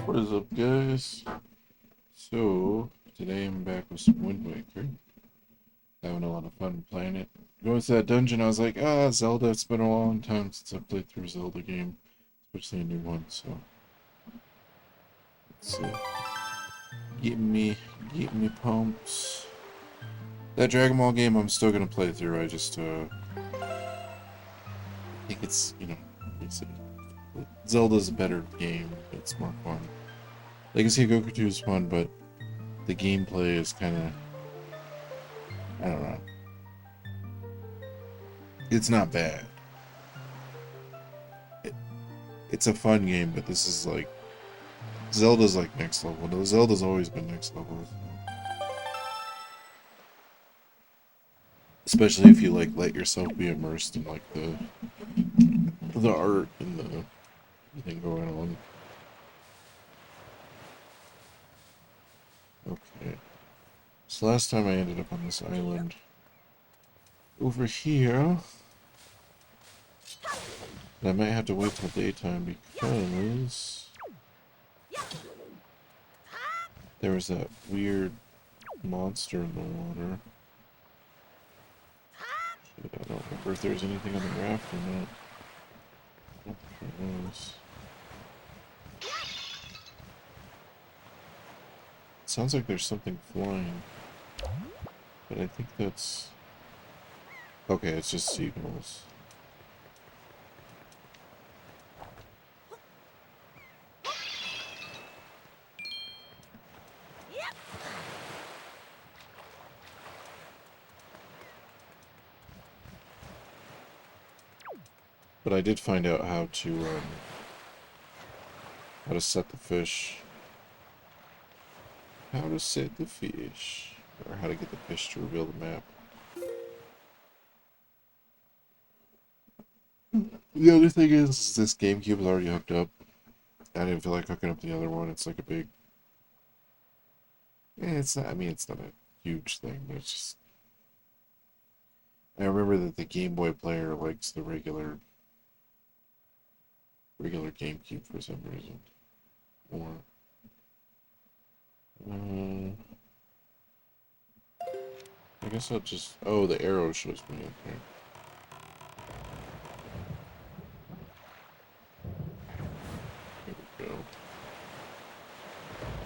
What is up, guys? So, today I'm back with some Wind Waker. Having a lot of fun playing it. Going to that dungeon, I was like, Zelda, it's been a long time since I played through a Zelda game, especially a new one, so. Let's see. Getting me pumped. That Dragon Ball game I'm still gonna play through, I just, think it's, it's Zelda's a better game, it's more fun. Legacy of Goku 2 is fun, but the gameplay is kinda, I don't know. It's not bad. It, it's a fun game, but this is like Zelda's like next level. No, Zelda's always been next level, especially if you like let yourself be immersed in like the art and the thing going on. Okay, so last time I ended up on this island over here. I might have to wait till daytime because there was that weird monster in the water. Shit, I don't remember if there's anything on the raft or not. I don't think there was. It sounds like there's something flying, but I think that's... Okay, it's just seagulls. But I did find out how to set the fish. How to set the fish. Or how to get the fish to reveal the map. The other thing is, this GameCube is already hooked up. I didn't feel like hooking up the other one. It's like a big... it's not, I mean, it's not a huge thing, but it's just... I remember that the Game Boy player likes the regular GameCube for some reason. Or... I guess I'll just... Oh, the arrow shows me. Okay. Here we go.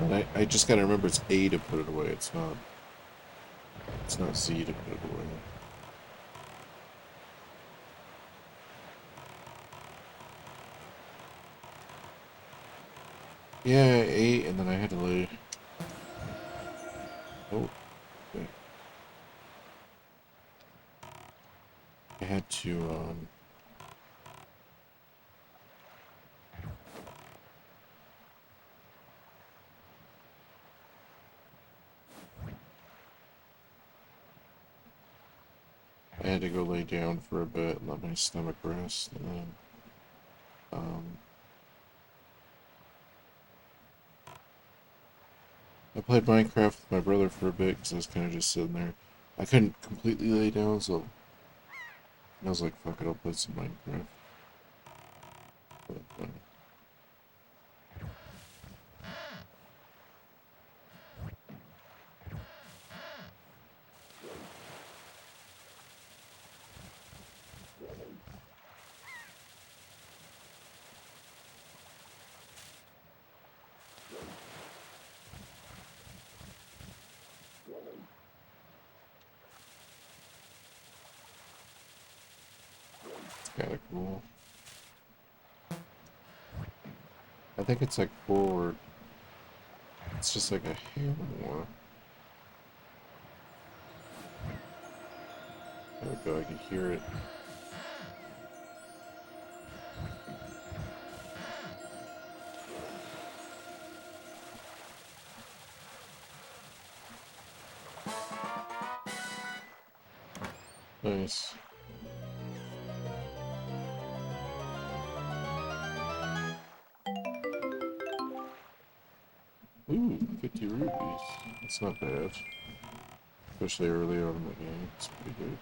And I just gotta remember it's A to put it away. It's not C to put it away. Yeah, 8, and then I had to lay... Oh, okay. I had to, I had to go lay down for a bit and let my stomach rest, and then, I played Minecraft with my brother for a bit, because I was kind of just sitting there. I couldn't completely lay down, so I was like, fuck it, I'll play some Minecraft. But, it's kind of cool. I think it's like forward. It's just like a hair more. There we go, I can hear it. Nice. Ooh, 50 rupees. That's not bad. Especially early on in the game. It's pretty good.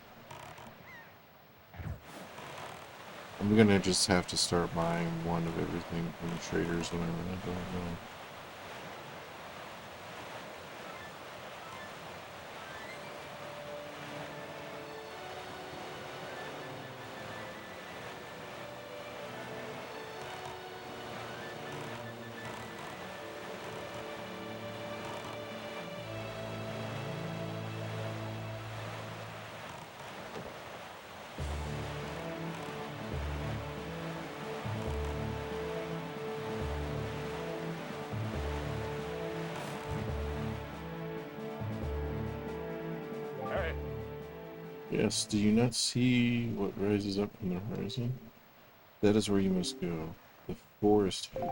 I'm gonna just have to start buying one of everything from the traders when I run into them. Yes, do you not see what rises up from the horizon? That is where you must go. The forest haven.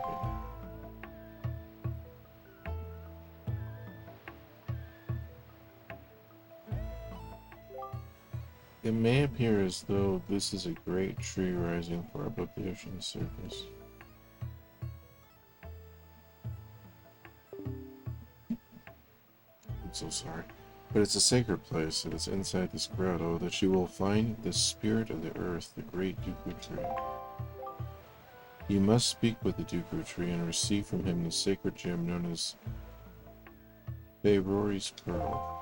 It may appear as though this is a great tree rising far above the ocean's surface. I'm so sorry. But it's a sacred place, and it's inside this grotto that you will find the spirit of the earth, the great Dooku tree. You must speak with the Dooku tree and receive from him the sacred gem known as Faerori's Pearl.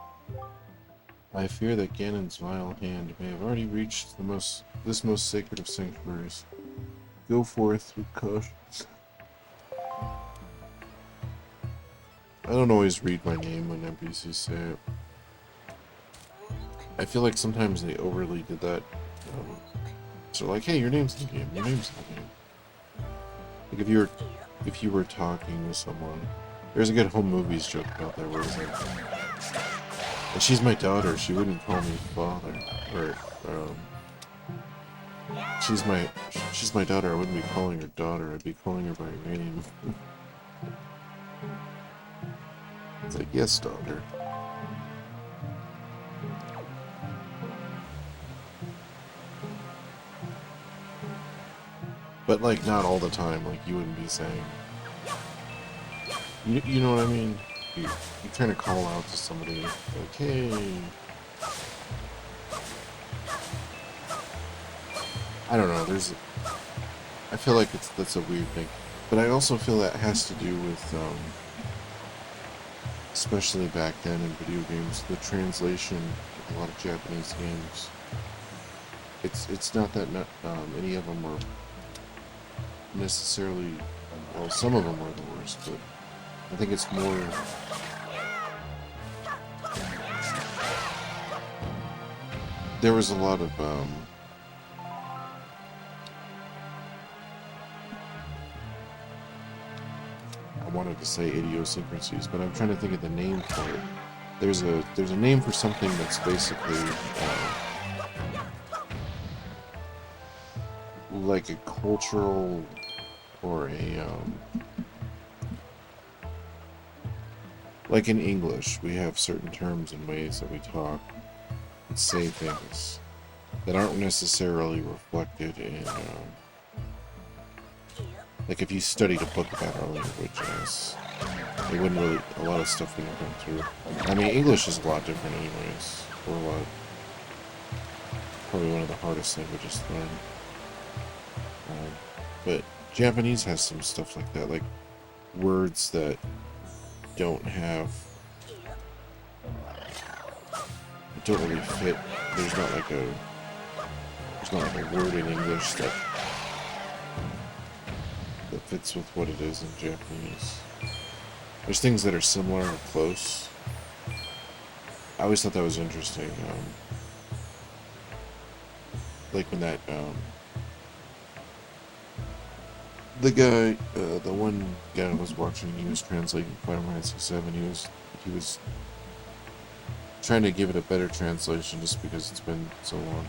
I fear that Ganon's vile hand may have already reached this most sacred of sanctuaries. Go forth with caution. I don't always read my name when NPCs say it. I feel like sometimes they overly did that. So like, hey, your name's in the game. Your name's in the game. Like if you were talking with someone, there's a good home movies joke about that where it's like, and she's my daughter. She wouldn't call me father, or she's my daughter. I wouldn't be calling her daughter. I'd be calling her by her name. It's like, yes, daughter. But like not all the time. Like you wouldn't be saying. You know what I mean? You kind of call out to somebody, like, hey. I don't know. I feel like that's a weird thing, but I also feel that has to do with, especially back then in video games, the translation of a lot of Japanese games. It's not that any of them were necessarily. Well, some of them were the worst, but I think it's more. There was a lot of I wanted to say idiosyncrasies, but I'm trying to think of the name for it. There's a name for something that's basically like a cultural or a like in English, we have certain terms and ways that we talk and say things that aren't necessarily reflected in, like if you studied a book about our languages, it wouldn't really, a lot of stuff wouldn't come through. I mean, English is a lot different anyways, probably one of the hardest languages to learn. But Japanese has some stuff like that, like words that don't really fit. There's not like a word in English that fits with what it is in Japanese. There's things that are similar or close. I always thought that was interesting. Like when that the one guy I was watching, he was translating Final Fantasy VII. He was trying to give it a better translation just because it's been so long.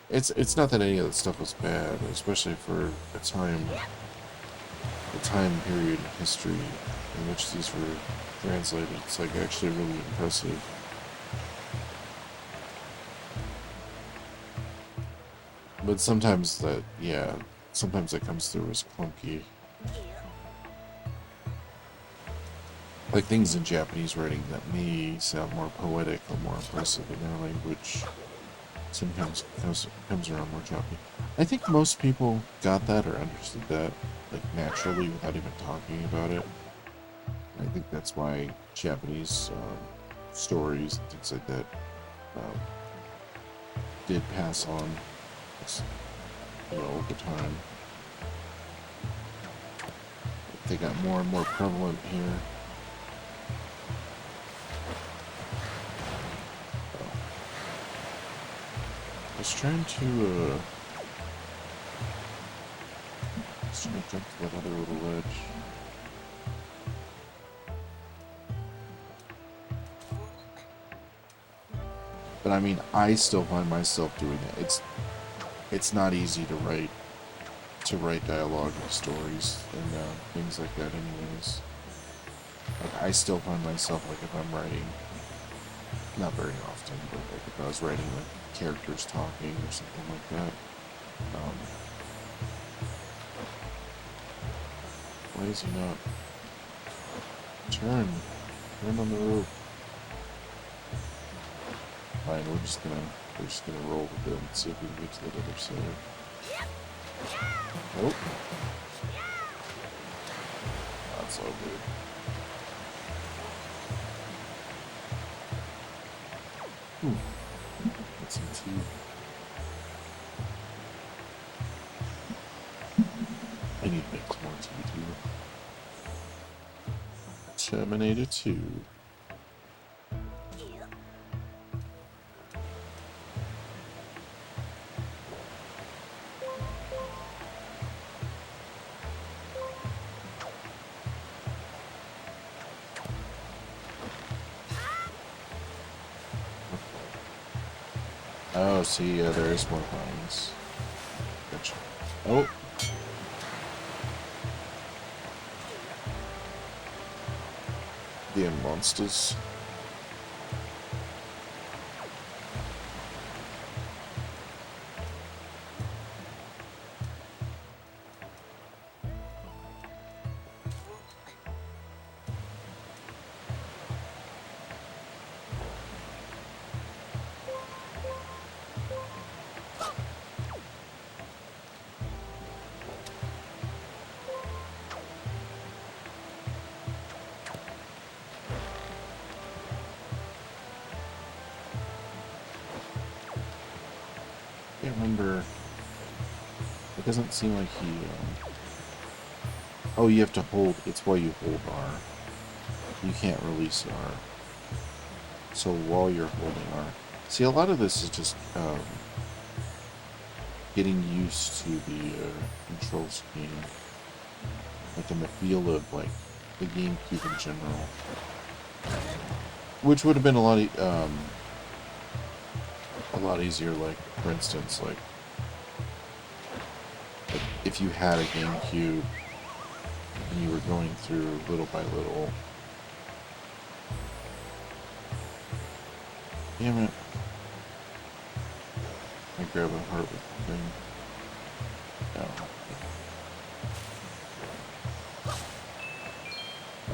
It's not that any of that stuff was bad, especially for a time period in history in which these were translated. It's like actually really impressive. But sometimes that comes through as clunky. Like things in Japanese writing that may sound more poetic or more impressive in their language sometimes comes around more choppy. I think most people got that or understood that, like, naturally without even talking about it. I think that's why Japanese stories and things like that did pass on, over time. They got more and more prevalent here. I was trying to jump to that other little ledge. But I mean, I still find myself doing it. It's not easy to write dialogue and stories and things like that. Anyways, like I still find myself like if I'm writing, not very often, but like if I was writing like characters talking or something like that. Um, why is he not turn on the rope? Fine, we're just gonna roll with it and see if we can get to that other side. Nope. That's all good. Get some tea. I need to make some more tea too. Terminator 2. Oh, see, there is more vines. Gotcha. Oh! The monsters. I can't remember. It doesn't seem like he. Oh, you have to hold. It's while you hold R. You can't release R. So while you're holding R. See, a lot of this is just getting used to the control scheme. Like in the feel of like the GameCube in general. Which would have been a lot easier, like, for instance, like if you had a GameCube and you were going through little by little. Damn it. I grab a heart with the thing. No.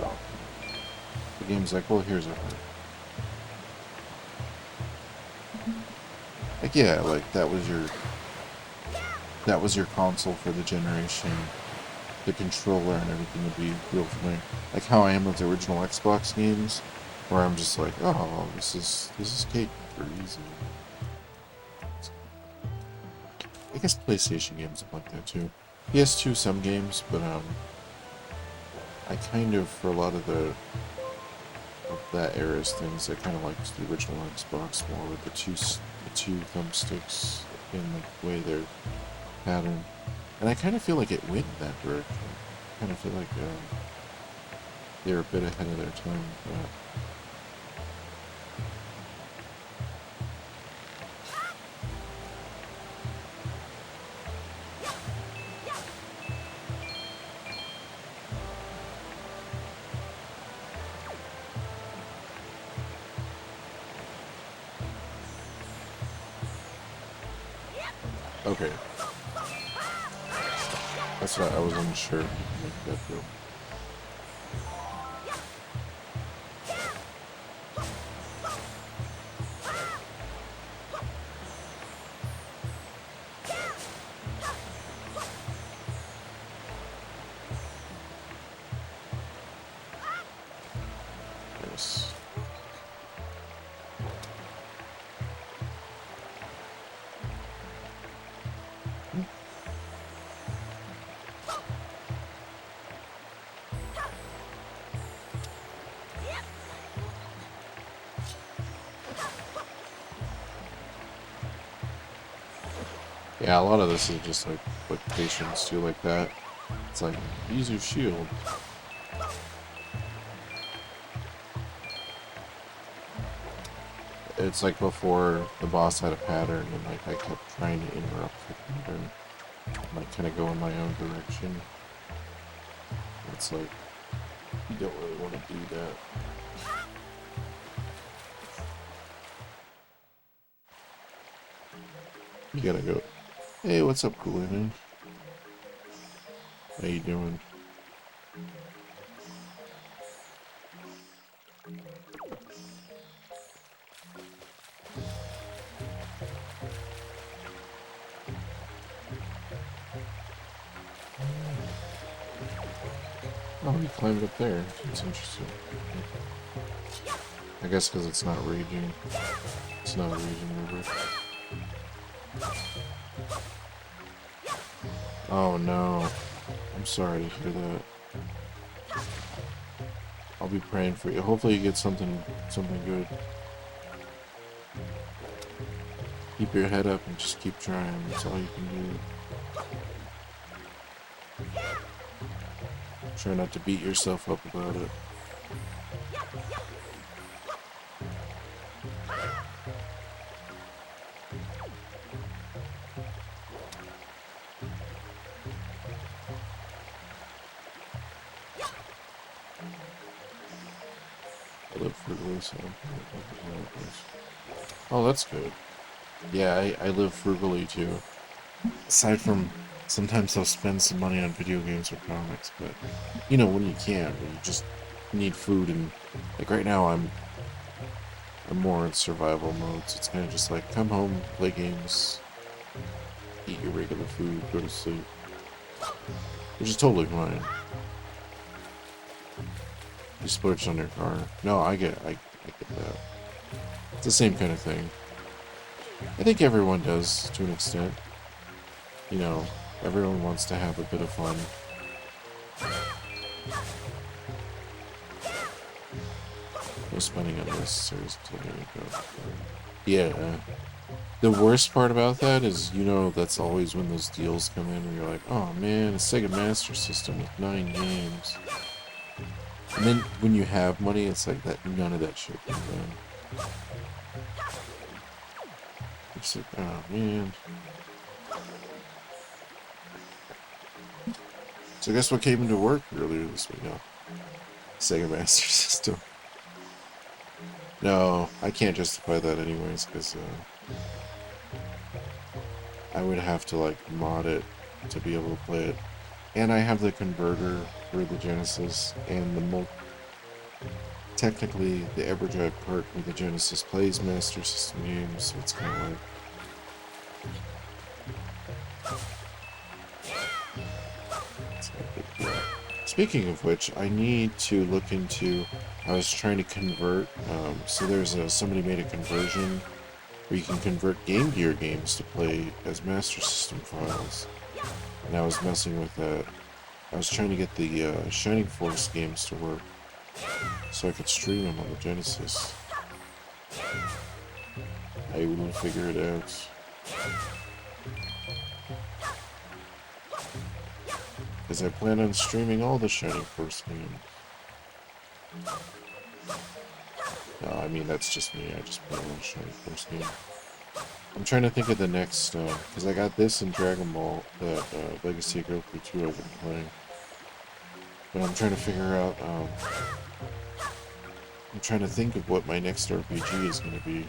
No. The game's like, well, here's a heart. Like, yeah, like that was your console for the generation. The controller and everything would be real familiar. Like how I am with the original Xbox games, where I'm just like, oh, this is cake for easy. I guess PlayStation games are like that too. PS2 some games, but I kind of, for a lot of that era's things, I kind of liked the original Xbox more with the two thumbsticks in the way they're patterned. And I kind of feel like it went in that direction. I kind of feel like they were a bit ahead of their time with that. Okay. That's what I was unsure. Make that go. Yes. Yeah, a lot of this is just like patience too, like that. It's like, use your shield. it's like before the boss had a pattern, and like I kept trying to interrupt the pattern, like kind of go in my own direction. It's like you don't really want to do that. You gotta go. Hey, what's up, cool man? How you doing? Oh, he climbed up there. That's interesting. I guess because it's not raging. It's not a raging river. Oh no. I'm sorry to hear that. I'll be praying for you. Hopefully you get something good. Keep your head up and just keep trying. That's all you can do. Try not to beat yourself up about it. I live frugally, so oh, that's good. Yeah, I live frugally too. Aside from sometimes I'll spend some money on video games or comics, but you know when you can't, when you just need food, and like right now I'm more in survival mode, so it's kind of just like come home, play games, eat your regular food, go to sleep, which is totally fine. You splurged on your car. No, I get that. It's the same kind of thing. I think everyone does to an extent. You know, everyone wants to have a bit of fun. No spending unnecessary until there you go. Yeah. The worst part about that is, you know, that's always when those deals come in where you're like, oh man, a Sega Master System with 9 games. And then when you have money, it's like that none of that shit comes in. It's like, oh man. So guess what came into work earlier this week? No. Sega Master System. No, I can't justify that anyways, because I would have to like mod it to be able to play it. And I have the converter for the Genesis, and the technically the EverDrive part with the Genesis plays Master System games, so it's kind of like speaking of which, I need to look into. I was trying to convert. So there's somebody made a conversion where you can convert Game Gear games to play as Master System files, and I was messing with that. I was trying to get the Shining Force games to work so I could stream them on the Genesis. I will figure it out. Because I plan on streaming all the Shining Force games. No, I mean, that's just me. I just play one Shining Force game. I'm trying to think of the next, because I got this and Dragon Ball, that Legacy of Goku 2 I've been playing. But I'm trying to figure out, I'm trying to think of what my next RPG is going to be.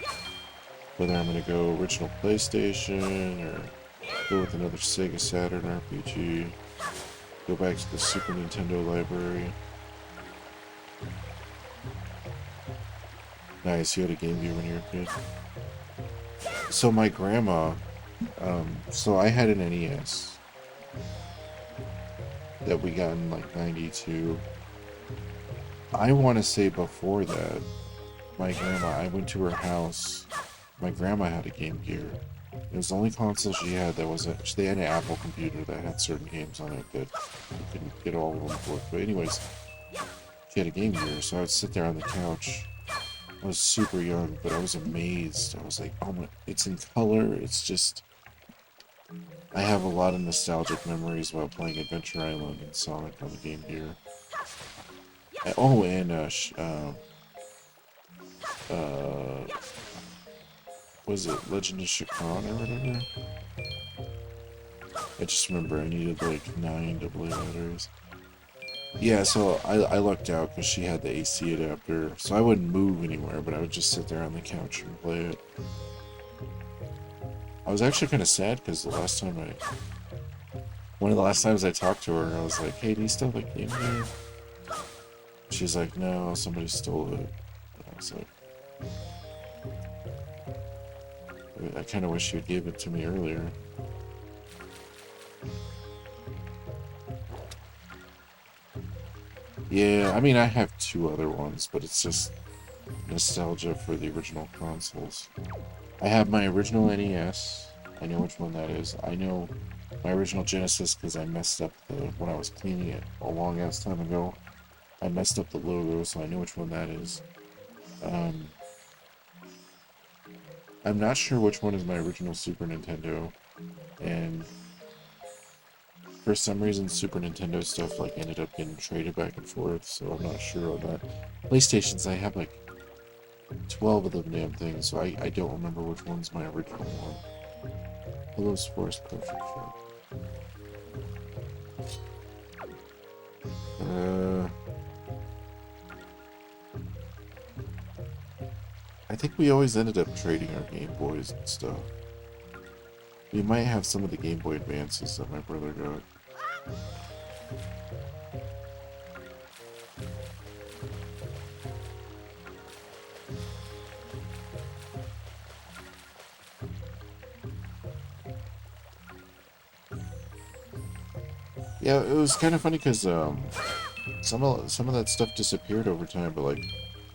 Whether I'm going to go original PlayStation, or go with another Sega Saturn RPG. Go back to the Super Nintendo library. Nice, you had a Game Gear when you were a kid. So my grandma, so I had an NES that we got in like 92. I want to say before that, my grandma, I went to her house. My grandma had a Game Gear. It was the only console she had that was they had an Apple computer that had certain games on it that you couldn't get all of them to work. But anyways, she had a Game Gear, so I would sit there on the couch. I was super young, but I was amazed. I was like, oh my, it's in color. It's just, I have a lot of nostalgic memories about playing Adventure Island and Sonic on the Game Gear. Oh, and was it Legend of Shakhan or whatever? I just remember I needed like 9 AA batteries. Yeah, so I lucked out because she had the AC adapter, so I wouldn't move anywhere, but I would just sit there on the couch and play it. I was actually kind of sad because one of the last times I talked to her, I was like, hey, do you still have a game here? She's like, no, somebody stole it. And I was like, I kind of wish you had gave it to me earlier. Yeah, I mean, I have 2 other ones, but it's just nostalgia for the original consoles. I have my original NES. I know which one that is. I know my original Genesis because I messed up when I was cleaning it a long ass time ago. I messed up the logo, so I know which one that is. Um, I'm not sure which one is my original Super Nintendo, and for some reason Super Nintendo stuff like ended up getting traded back and forth, so I'm not sure on that. PlayStations, I have like 12 of them damn things, so I don't remember which one's my original one. Hello, Forest Perfect Fit. I think we always ended up trading our Game Boys and stuff. We might have some of the Game Boy Advances that my brother got. Yeah, it was kind of funny because some of that stuff disappeared over time, but like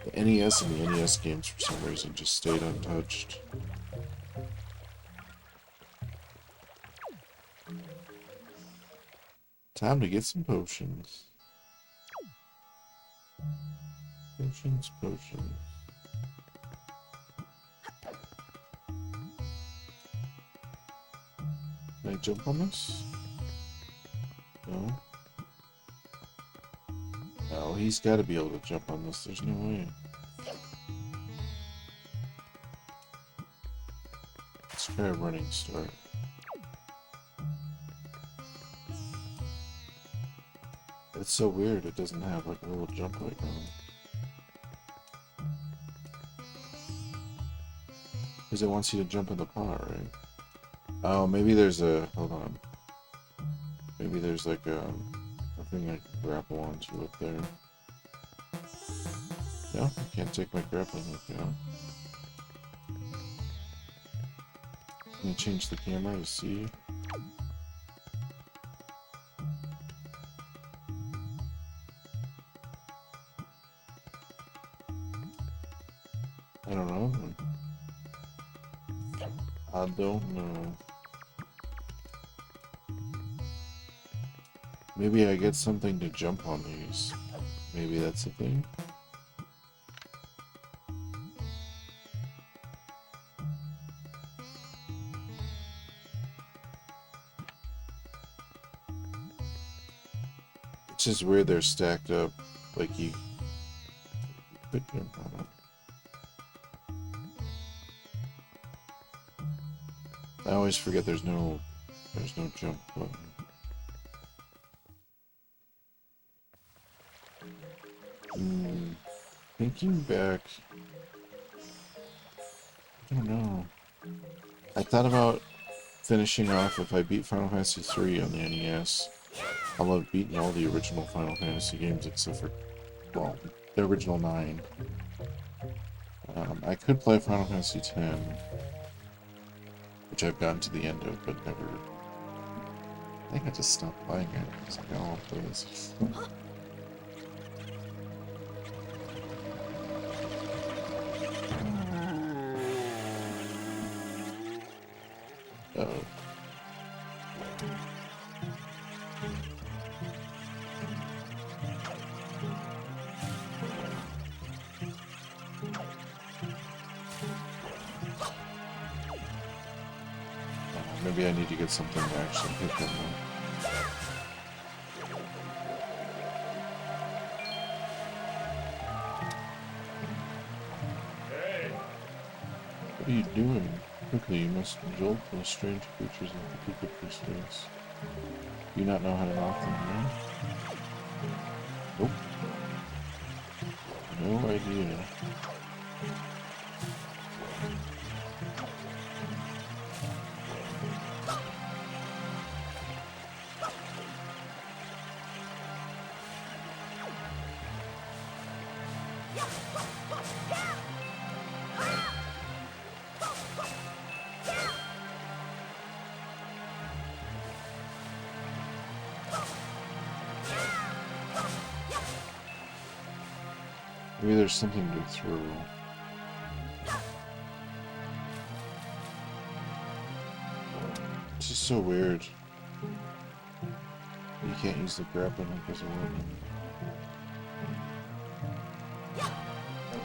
the NES and the NES games for some reason just stayed untouched. Time to get some potions. Potions, potions. Can I jump on this? No. No, he's got to be able to jump on this. There's no way. Let's try a running start. It's so weird. It doesn't have like a little jump icon. Because it wants you to jump in the pot, right? Oh, maybe there's a... Hold on. Maybe there's like a thing I can grapple onto up there. No, I can't take my grappling hook out. Can you change the camera to see? I don't know. I don't know. Maybe I get something to jump on these. Maybe that's the thing. It's just weird they're stacked up. Like you could jump on it. I always forget there's no jump button. Thinking back, I don't know. I thought about finishing off if I beat Final Fantasy III on the NES. I'll have beaten all the original Final Fantasy games except for, well, the original 9. I could play Final Fantasy X, which I've gotten to the end of, but never... I think I just stopped playing it. I was like, oh, I'll play this. Uh-oh. Maybe I need to get something to actually hit them with. What are you doing? Quickly, you must jolt those strange creatures into particular states. Do you not know how to knock them down? Nope. No idea. Maybe there's something to throw. It's just so weird. You can't use the grappling hook as a weapon.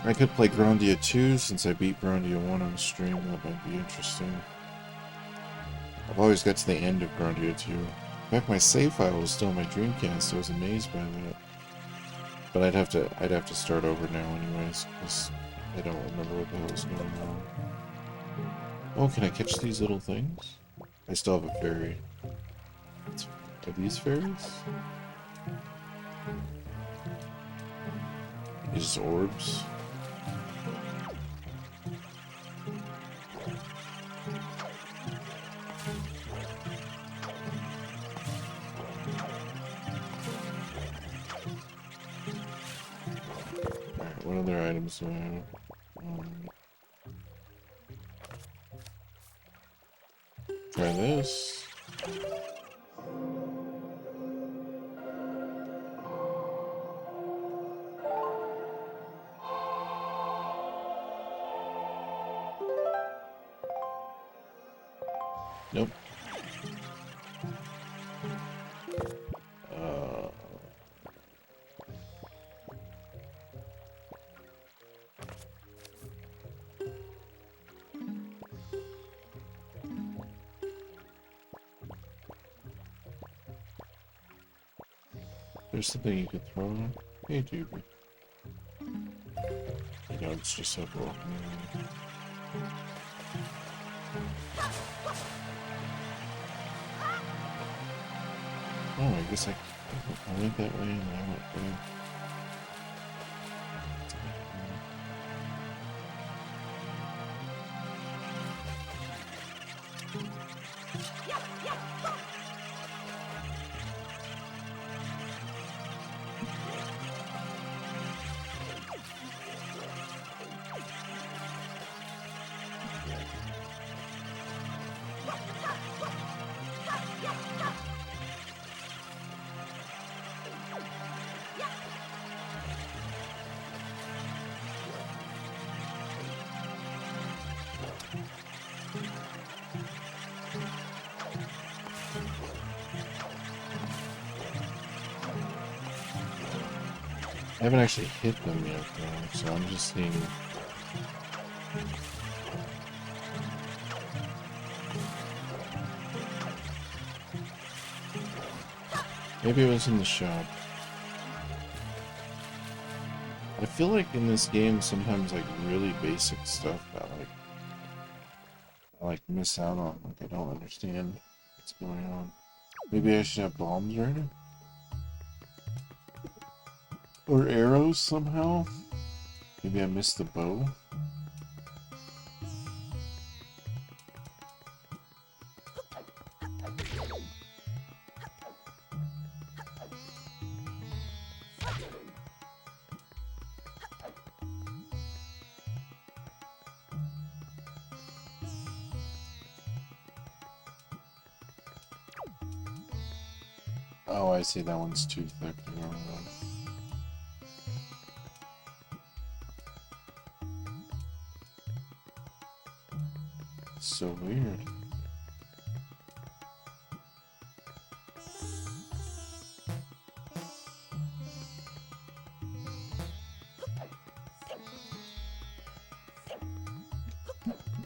I could play Grandia 2 since I beat Grandia 1 on stream. That might be interesting. I've always got to the end of Grandia 2. In fact, my save file was still on my Dreamcast. I was amazed by that. But I'd have to start over now anyways, because I don't remember what the hell was going on. Oh, can I catch these little things? I still have a fairy. Are these fairies? These orbs? Alright, what other items do I have? Try this. Nope. There's something you could throw in. Hey, dude. You know, it's just so cool. Oh, I guess I went that way and I went there. I haven't actually hit them yet, though, so I'm just seeing. Maybe it was in the shop. I feel like in this game, sometimes like really basic stuff that I miss out on. Like I don't understand what's going on. Maybe I should have bombs ready. Or arrows somehow? Maybe I missed the bow? Oh, I see, that one's too thick to go on. So weird.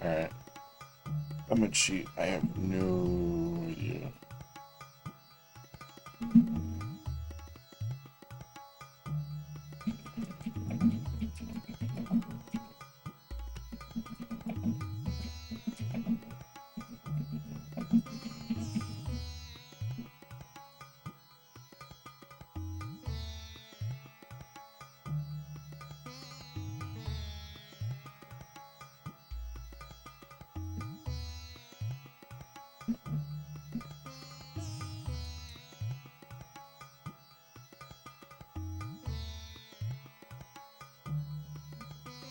Alright. I'm gonna cheat. I have no idea.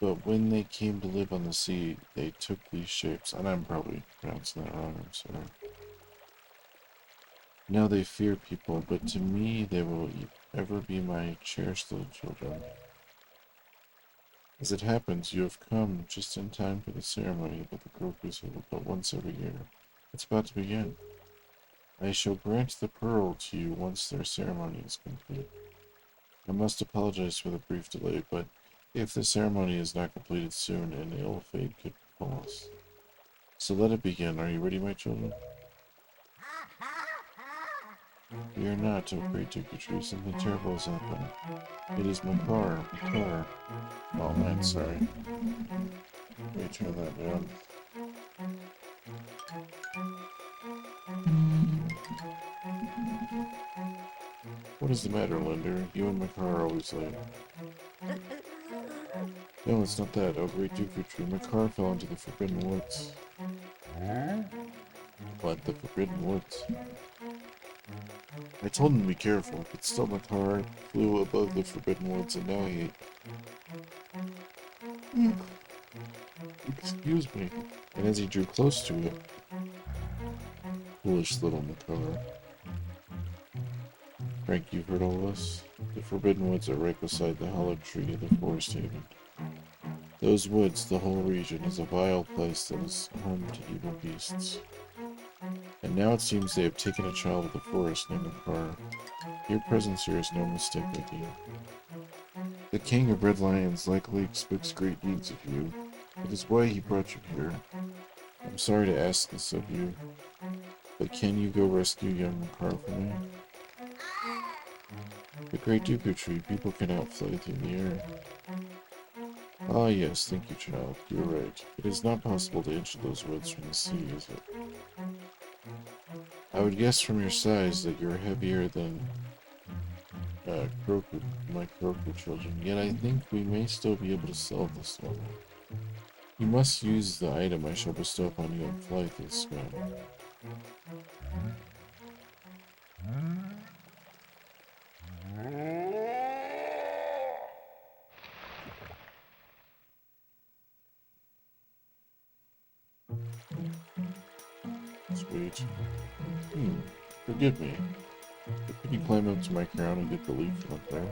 But when they came to live on the sea, they took these shapes, and I'm probably pronouncing that wrong, I'm sorry. Now they fear people, but to me they will ever be my cherished little children. As it happens, you have come just in time for the ceremony that the Grokus hold but once every year. It's about to begin. I shall grant the pearl to you once their ceremony is complete. I must apologize for the brief delay, but if the ceremony is not completed soon, an ill fate could befall us. So let it begin. Are you ready, my children? Fear not, O great Duke-Tree. Something terrible has happened. It is Makar. Makar. Oh man, sorry. Let me turn that down. What is the matter, Linder? You and Makar are always late. No, it's not that. Oh, great Duke-Tree. Makar fell into the Forbidden Woods. What? The Forbidden Woods? I told him to be careful, but still Makar flew above the Forbidden Woods, and now he... Excuse me. And as he drew close to it, foolish little Makar. Frank, you've heard all this? The Forbidden Woods are right beside the Hollow Tree of the Forest Haven. Those woods, the whole region, is a vile place that is home to evil beasts. And now it seems they have taken a child of the forest named Makar. Your presence here is no mistake, I deem. The King of Red Lions likely expects great deeds of you. It is why he brought you here. I'm sorry to ask this of you, but can you go rescue young Makar for me? The great Duke-Tree, people cannot fly through the air. Ah yes, thank you, child. You're right. It is not possible to enter those woods from the sea, is it? I would guess from your size that you're heavier than my Kroku children, yet I think we may still be able to solve this one. You must use the item I shall bestow upon you and fly through the sky. Sweet. Forgive me. But could you climb up to my crown and get the leaf from up there?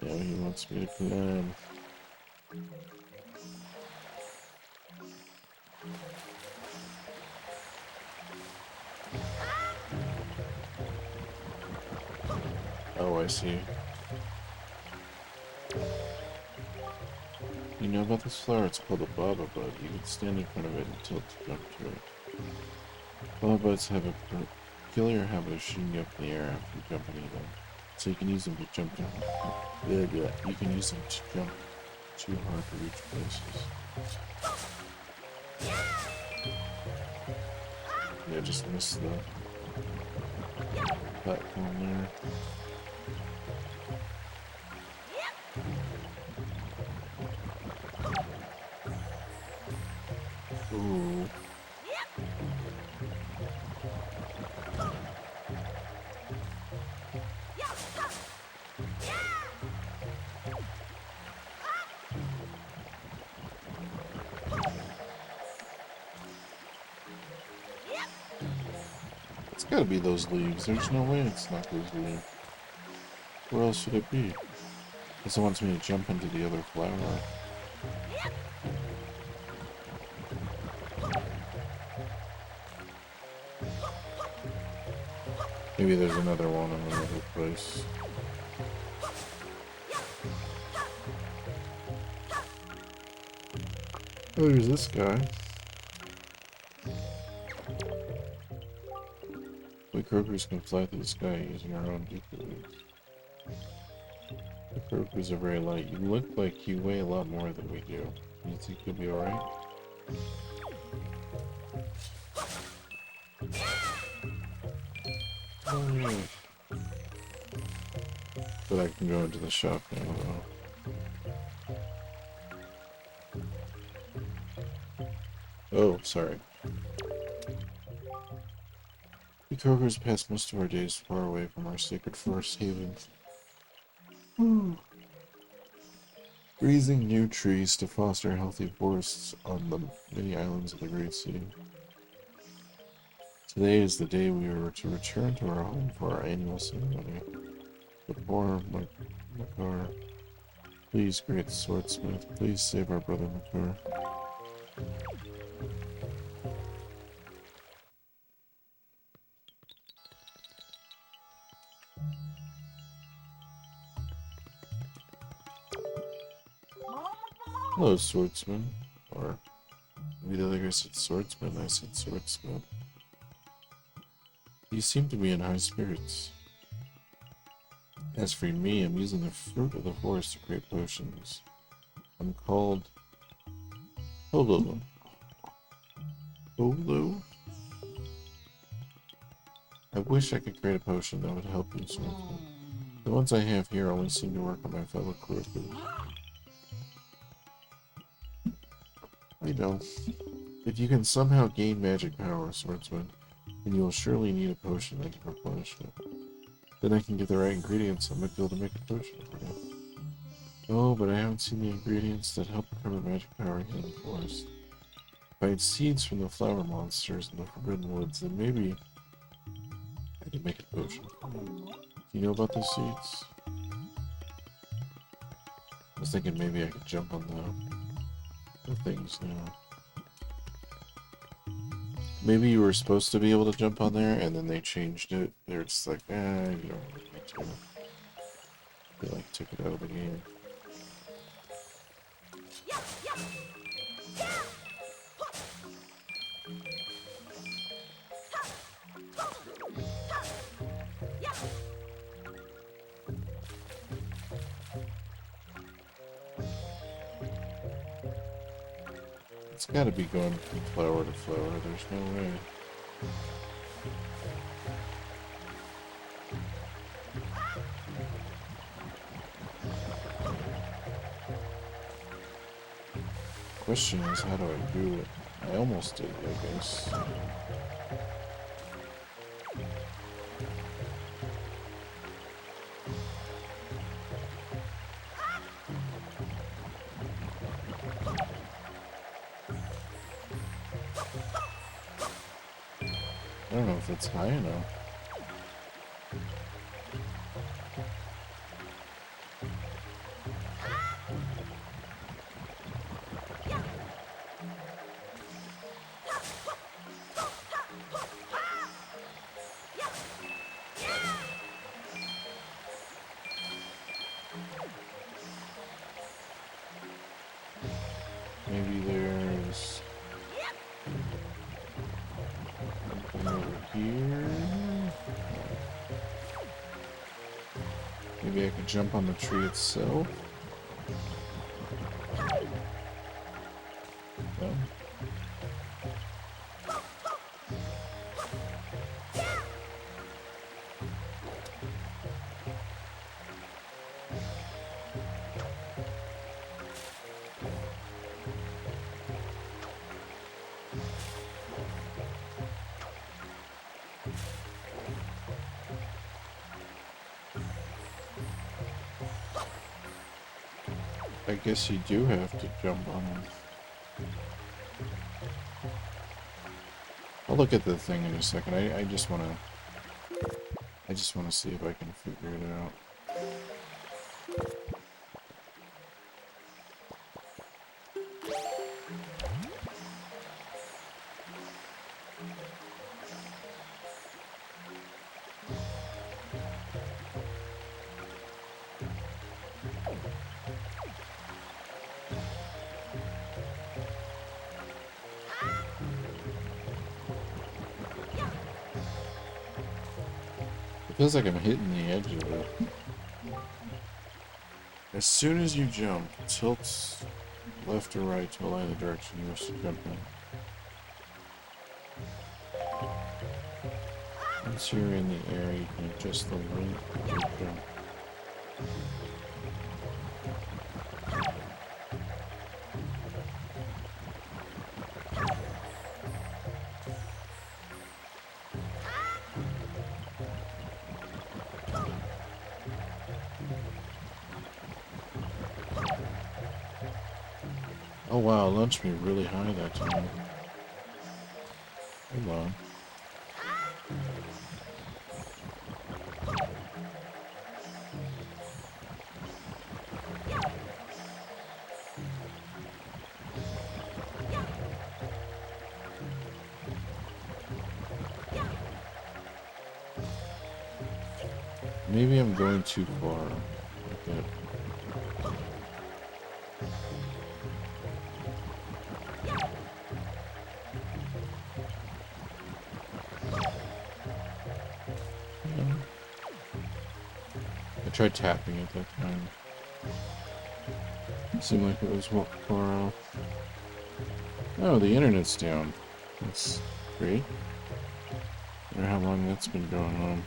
Now he wants me to climb. Oh, I see. You know about this flower? It's called a Baba Bud. You can stand in front of it and tilt to jump to it. Baba Buds have a peculiar habit of shooting you up in the air after you jump into them. So you can use them to jump down. You can use them to jump too hard to reach places. Yeah, just missed the platform there. Ooh. It's gotta be those leaves. There's no way it's not those leaves. Where else should it be? Unless it wants me to jump into the other flower. Maybe there's another one in another place. Oh, there's this guy. We Krokus can fly through the sky using our own Duke-Tree. The Krokus are very light. You look like you weigh a lot more than we do. You think you'll be alright? Oh, yeah. But I can go into the shop now, though. Oh, sorry. The Krogers passed most of our days far away from our sacred forest havens, raising new trees to foster healthy forests on the many islands of the Great Sea. Today is the day we are to return to our home for our annual ceremony. Before Makar, please, great swordsmith, please save our brother Makar. Hello, swordsman. Or maybe the other guy said swordsman, I said swordsmith. You seem to be in high spirits. As for me, I'm using the fruit of the forest to create potions. I'm called Holo. Holo? I wish I could create a potion that would help you, swordsman. The ones I have here only seem to work on my fellow Kurokurs. I know. If you can somehow gain magic power, swordsman, then you will surely need a potion that can replenish it. Then I can get the right ingredients, I might be able to make a potion for you. Oh, but I haven't seen the ingredients that help recover magic power here in the forest. If I had seeds from the flower monsters in the Forbidden Woods, then maybe I could make a potion. Do you know about those seeds? I was thinking maybe I could jump on the things now. Maybe you were supposed to be able to jump on there, and then they changed it. They're just like, you don't really need to. They like took it out of the game. It's gotta be going from flower to flower, there's no way. Question is, how do I do it? I almost did, I guess. I don't know if it's high enough. Maybe there's something over here. Maybe I could jump on the tree itself. No. I guess you do have to jump on them. I'll look at the thing in a second. I just wanna see if I can figure it out. It feels like I'm hitting the edge of it. As soon as you jump, tilt left or right to align the direction you wish to jump in. Once you're in the air, you can adjust the length of your jump. Oh wow, launched me really high that time. Hold on. Maybe I'm going too far with it. Yeah. I tried tapping it that time. Seemed like it was far off. Oh, the internet's down. That's great. I wonder how long that's been going on.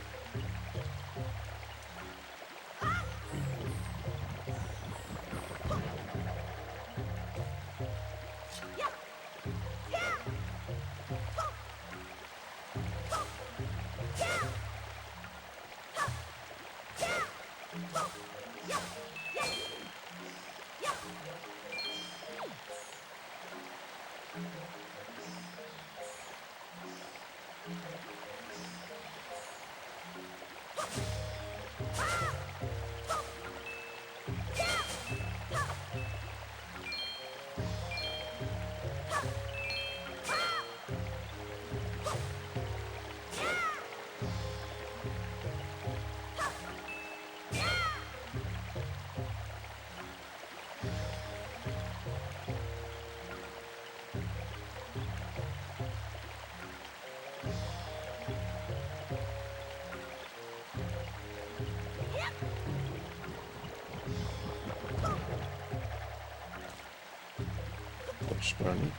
Gosh darn it.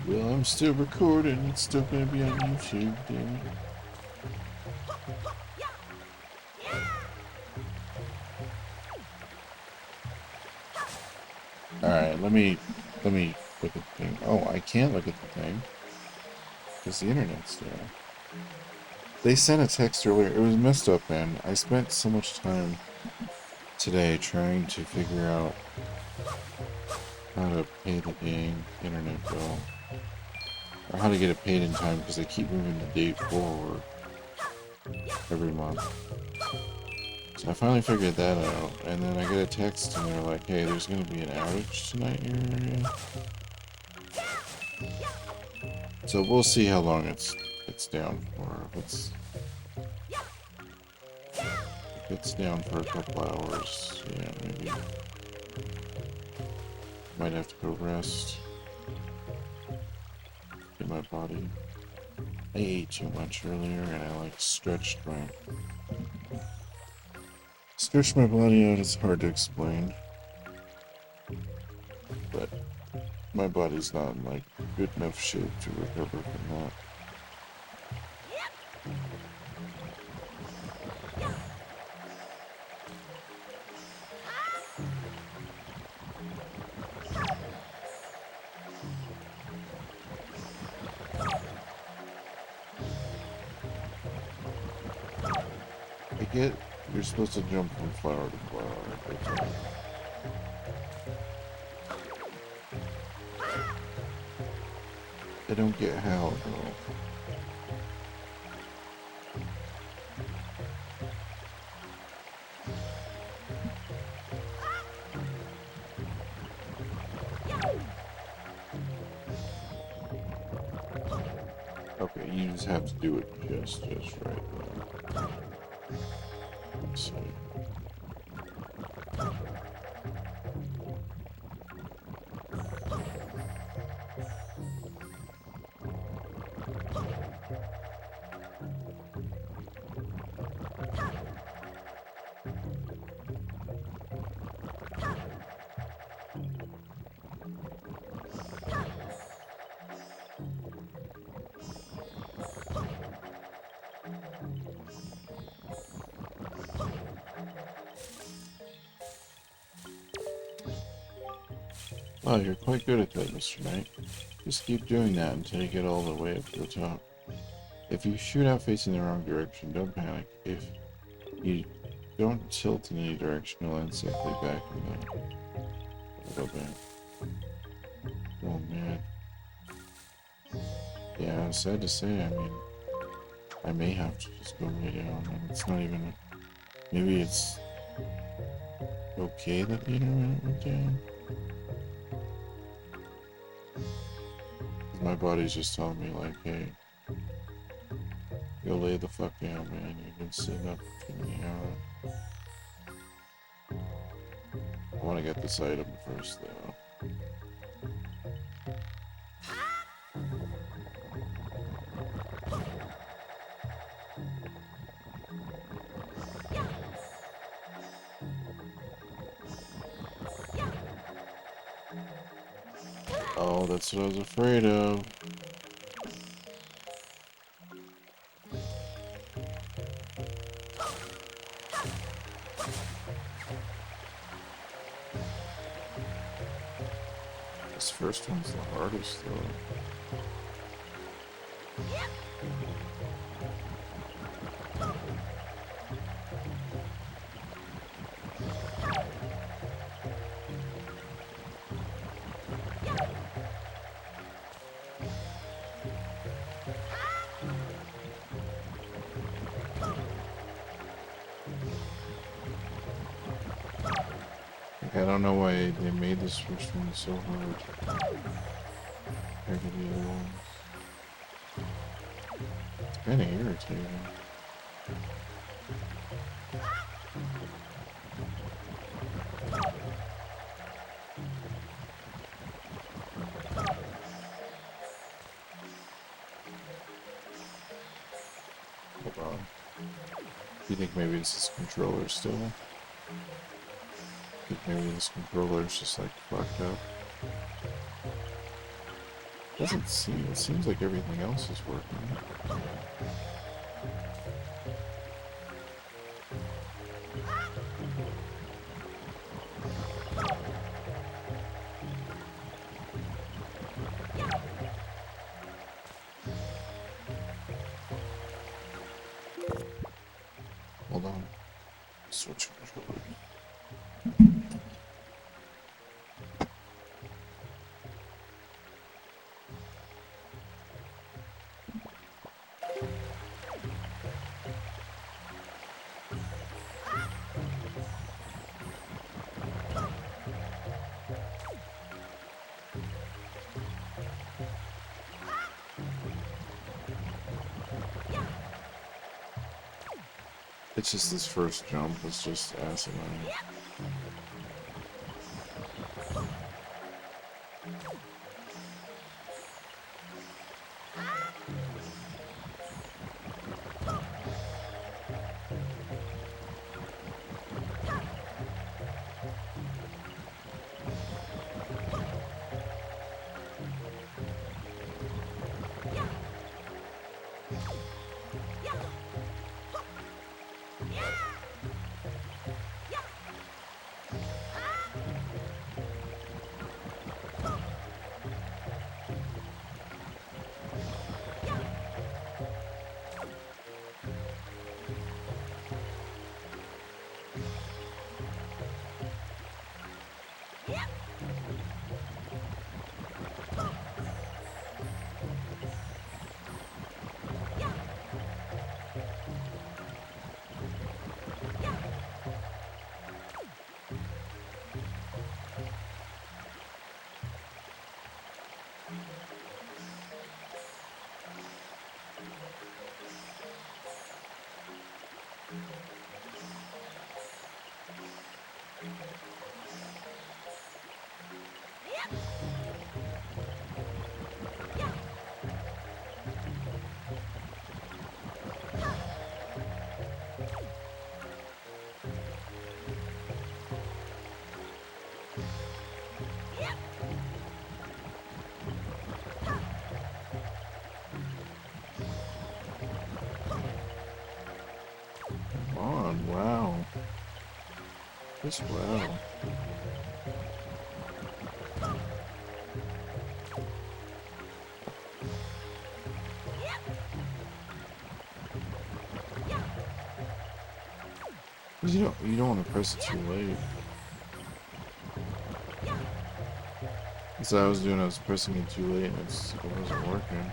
Well, I'm still recording. It's still gonna be on YouTube, damn it. Alright, let me look at the thing. Oh, I can't look at the thing. Because the internet's there. They sent a text earlier. It was messed up, man. I spent so much time today trying to figure out how to pay the dang internet bill. Or how to get it paid in time, because they keep moving the date forward every month. So I finally figured that out, and then I get a text and they're like, hey, there's going to be an outage tonight in your area. So we'll see how long it's down for. If it's down for a couple hours, yeah, maybe. Might have to go rest. Get my body. I ate too much earlier and I like stretched my body out. It's hard to explain. But my body's not in like good enough shape to recover from that. I get you're supposed to jump from flower to flower, but I don't get how though. Okay, you just have to do it just right then. Let's see. Oh, you're quite good at that, Mr. Knight. Just keep doing that until you get all the way up to the top. If you shoot out facing the wrong direction, don't panic. If you don't tilt in any direction, you'll end safely back in the little bit. Oh man. Yeah, I'm sad to say, I mean, I may have to just go lay down, and it's not even... Maybe it's okay that the internet went down. My body's just telling me, like, hey, go lay the fuck down, man. You've been sitting up for too many hours. I want to get this item first, though. Oh, that's what I was afraid of. This first one's the hardest, though. I don't know why they made this first one so hard compared to the other ones. It's kind of irritating. Hold on. Do you think maybe it's this controller still? Maybe this controller's just like fucked up. Doesn't seem. It seems like everything else is working. Hold on. Switch controller. It's just this first jump was just asinine. Wow. Just wow. You don't want to press it too late. That's what I was doing. I was pressing it too late, and it wasn't working.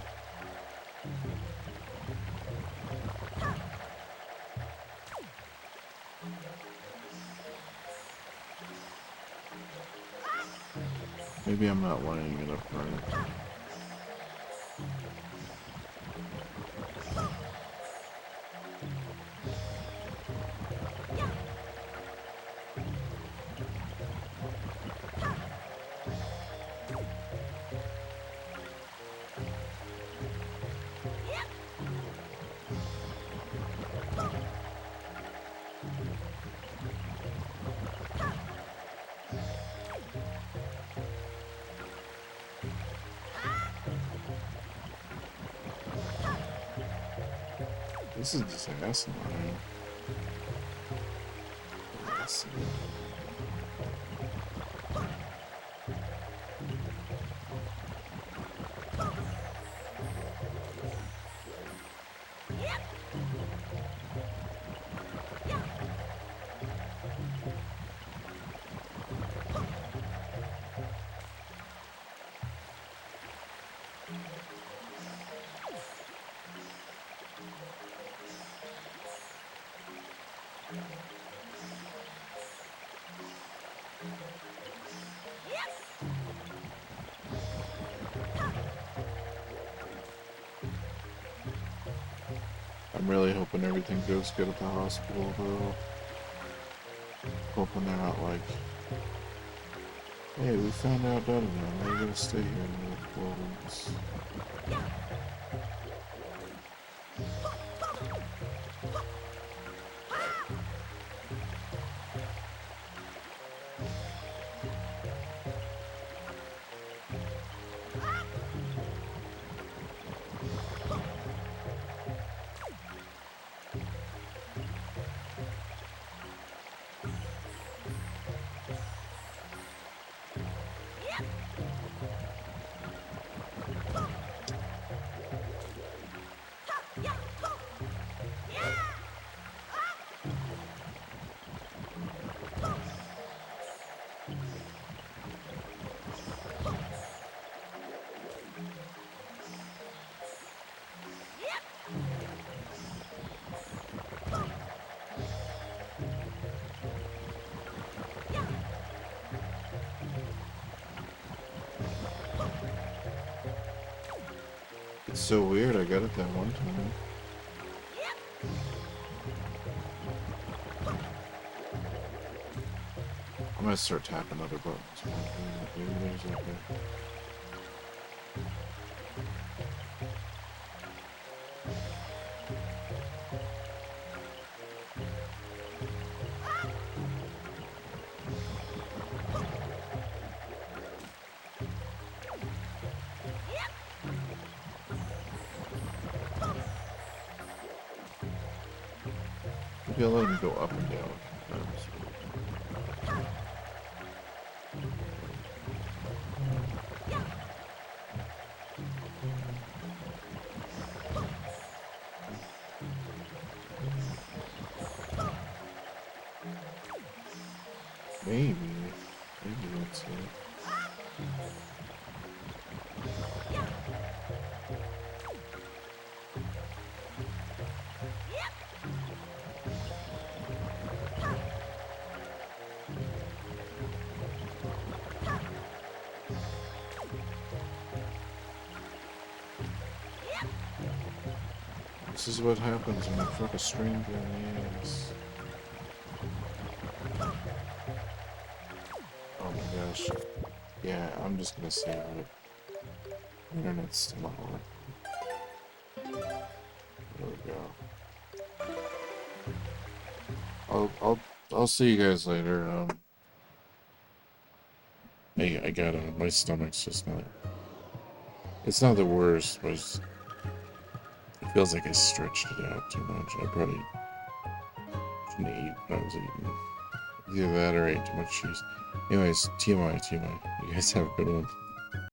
Maybe I'm not lining it up right. This is just asinine. I'm really hoping everything goes good at the hospital, though. Hoping they're not like, hey, we found out da da da, we're gonna stay here in the 4 weeks. It's so weird, I got it that one time. I'm gonna start tapping other buttons. Maybe there's okay. Maybe I'll let him go up and down. Maybe that's it. This is what happens when you fuck a stranger in the ass. Oh my gosh. Yeah, I'm just gonna save it. Internet's still not working. There we go. I'll see you guys later. I got my stomach's just not. It's not the worst, but it feels like I stretched it out too much. I probably shouldn't eat when I was eating. Either that or I ate too much cheese. Anyways, TMI. You guys have a good one.